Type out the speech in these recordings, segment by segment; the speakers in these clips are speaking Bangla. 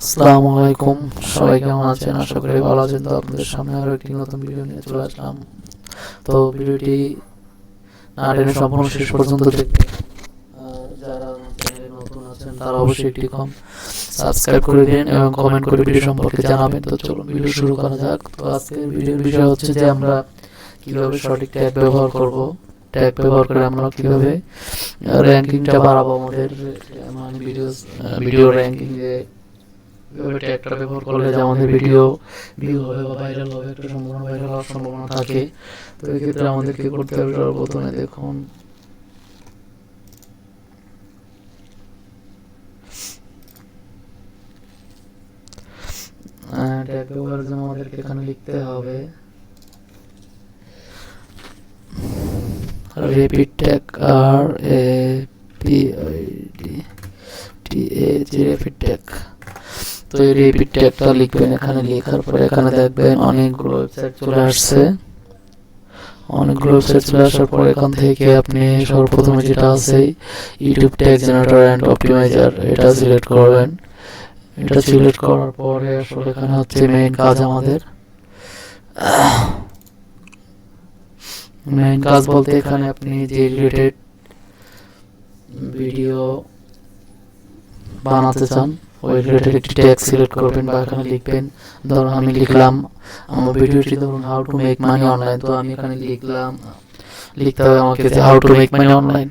আসসালামু আলাইকুম, সবাই কেমন আছেন? আশা করি ভালো আছেন। তো আপনাদের সামনে আরও একটি নতুন ভিডিও নিয়ে চলে আসলাম। তো ভিডিওটি না টেনে সম্পূর্ণ শেষ পর্যন্ত দেখবেন। যারা চ্যানেলে নতুন আছেন তারা অবশ্যই একটি সাবস্ক্রাইব করে দিন এবং কমেন্ট করে ভিডিও সম্পর্কে জানাবেন। তো চলুন ভিডিও শুরু করা যাক। তো আজকের ভিডিওর বিষয় হচ্ছে যে আমরা কিভাবে সঠিক ট্যাগ ব্যবহার করব, ট্যাগ ব্যবহার করে আমরা কিভাবে র্যাঙ্কিংটা বাড়াবো আমাদের, মানে ভিডিও র্যাঙ্কিংয়ে কিভাবে ট্যাগটা ব্যবহার করলে যে আমাদের ভিডিও ভিউ হবে বা ভাইরাল হবে, একটা সম্ভাবনা ভাইরাল হওয়ার সম্ভাবনা থাকে। তো এক্ষেত্রে আমাদেরকে করতে হবে সর্বপ্রথমে দেখুন ট্যাগ ব্যবহারের জন্য আমাদেরকে এখানে লিখতে হবে রেপিড ট্যাগ, আর A P I D T A G, rapid tag. তো এই রেপিড ট্যাগটা লিখবেন। এখানে লেখার পরে এখানে দেখবেন অনেকগুলো ওয়েবসাইট চলে আসছে। অনেকগুলো ওয়েবসাইট চলে আসার পর এখান থেকে আপনি সর্বপ্রথমে যেটা আছে YouTube tag generator and optimiser, এটা সিলেক্ট করবেন। এটা সিলেক্ট করার পরে আসলে এখানে হচ্ছে মেইন কাজ আমাদের। মেইন কাজ বলতে এখানে আপনি যে রিলেটেড ভিডিও বানাতে চান ওই রিলেটেড একটি ট্যাগ সিলেক্ট করবেন বা এখানে লিখবেন। ধরুন আমি লিখলাম আমার ভিডিওটি ধরুন how to make money online, তো আমি এখানে লিখতে হবে আমাকে যে how to make money online,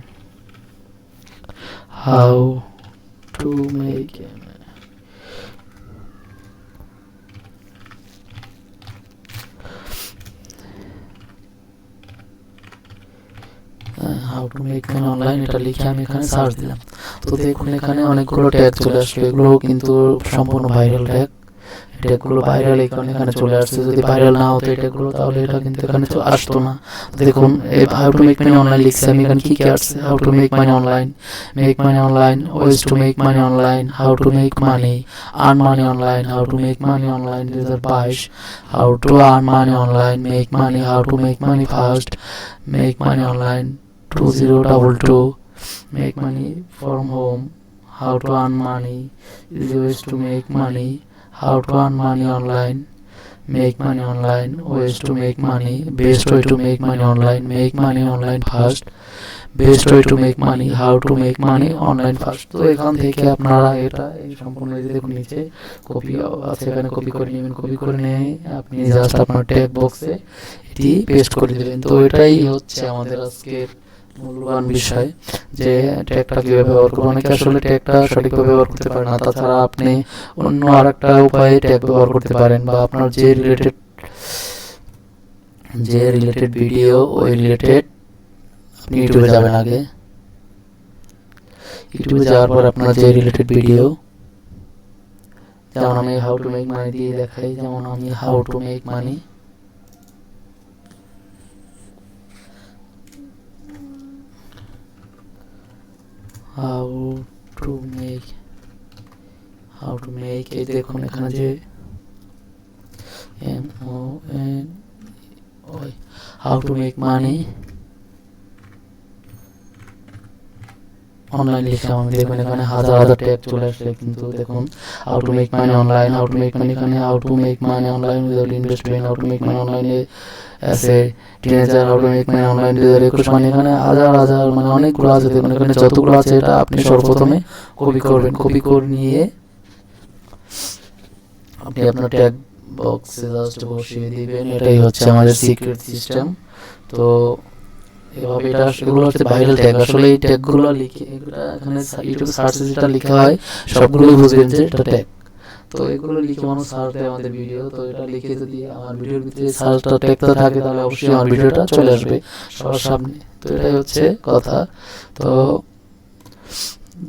how to make how to make money online, এটা লিখে আমি এখানে সার্চ দিলাম। তো দেখুন এখানে অনেকগুলো ট্যাগ চলে আসলো। এগুলো কিন্তু সম্পূর্ণ ভাইরাল ট্যাগ। ট্যাগগুলো ভাইরাল এই কারণে এখানে চলে আসছে। যদি ভাইরাল না হতো এই ট্যাগগুলো তাহলে এটা কিন্তু এখানে আসতো না। দেখুন how to make money online লিখছে, আমি এখানে কি আসছে how to make money online, ways to make money online, how to make money, earn money online, how to make money online 2022, how to earn money online, make money, how to make money fast, make money online 2022, make money from home, how to earn money, easy ways to make money, how to earn money online, make money online, ways to make money, best way to make money online fast, best way to make money, how to make money online fast। তো এখান থেকে আপনারা এটা এই সম্পূর্ণ দেখুন নিচে কপি আছে, এখানে কপি করে নেবেন। কপি করে নিয়ে আপনি জাস্ট আপনার ট্যাগ বক্সে এটি পেস্ট করে দেবেন। তো এটাই হচ্ছে আমাদের আজকের মূল্যবান বিষয়, যে ট্যাগটা কীভাবে ব্যবহার করবো। অনেকে আসলে ট্যাগটা সঠিকভাবে ব্যবহার করতে পারে না। তাছাড়া আপনি অন্য আর একটা উপায়ে ট্যাগ ব্যবহার করতে পারেন, বা আপনার যে রিলেটেড ভিডিও ওই রিলেটেড আপনি ইউটিউবে যাবেন। আগে ইউটিউবে যাওয়ার পর আপনার যে রিলেটেড ভিডিও, যেমন আমি হাউ টু মেক মানি দিয়ে দেখাই, যেমন আমি how to make money, how to make এই দেখুন এখানে যে how to make money online লিখে আমি দেখুন এখানে হাজার হাজার ট্যাগ চলে আসছে। কিন্তু দেখুন how to make money online, how to make money, এখানে how to make money online without investment, how to make money অনলাইনে আছে teenager, how to make money online 2021, মানে এখানে হাজার হাজার মানে অনেকগুলো আছে। দেখুন এখানে যতগুলো আছে এটা আপনি সর্বপ্রথমে কপি করবেন। কপি করে নিয়ে আপনি আপনার ট্যাগ বক্সে জাস্ট বসিয়ে দিবেন। এটাই হচ্ছে আমাদের সিক্রেট সিস্টেম। তো এভাবে এগুলো হচ্ছে ভাইরাল ট্যাগ। আসলে এই ট্যাগগুলো লিখে এখানে ইউটিউব সার্চে যেটা লেখা হয় সবগুলোই বুঝবেন যে এটা ট্যাগ। তো এগুলো লিখে মানুষ সার্চ দেয় আমাদের ভিডিও। তো এটা লিখে যদি আমার ভিডিওর ভিতরে সার্চটা ট্যাগটা থাকে তাহলে অবশ্যই আমার ভিডিওটা চলে আসবে সবার সামনে। তো এটাই হচ্ছে কথা। তো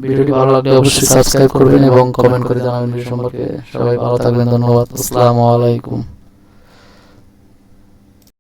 ভিডিওটি ভালো লাগলে অবশ্যই সাবস্ক্রাইব করবেন এবং কমেন্ট করে জানাবেন ভিডিও সম্পর্কে। সবাই ভালো থাকবেন, ধন্যবাদ, আসসালামু আলাইকুম।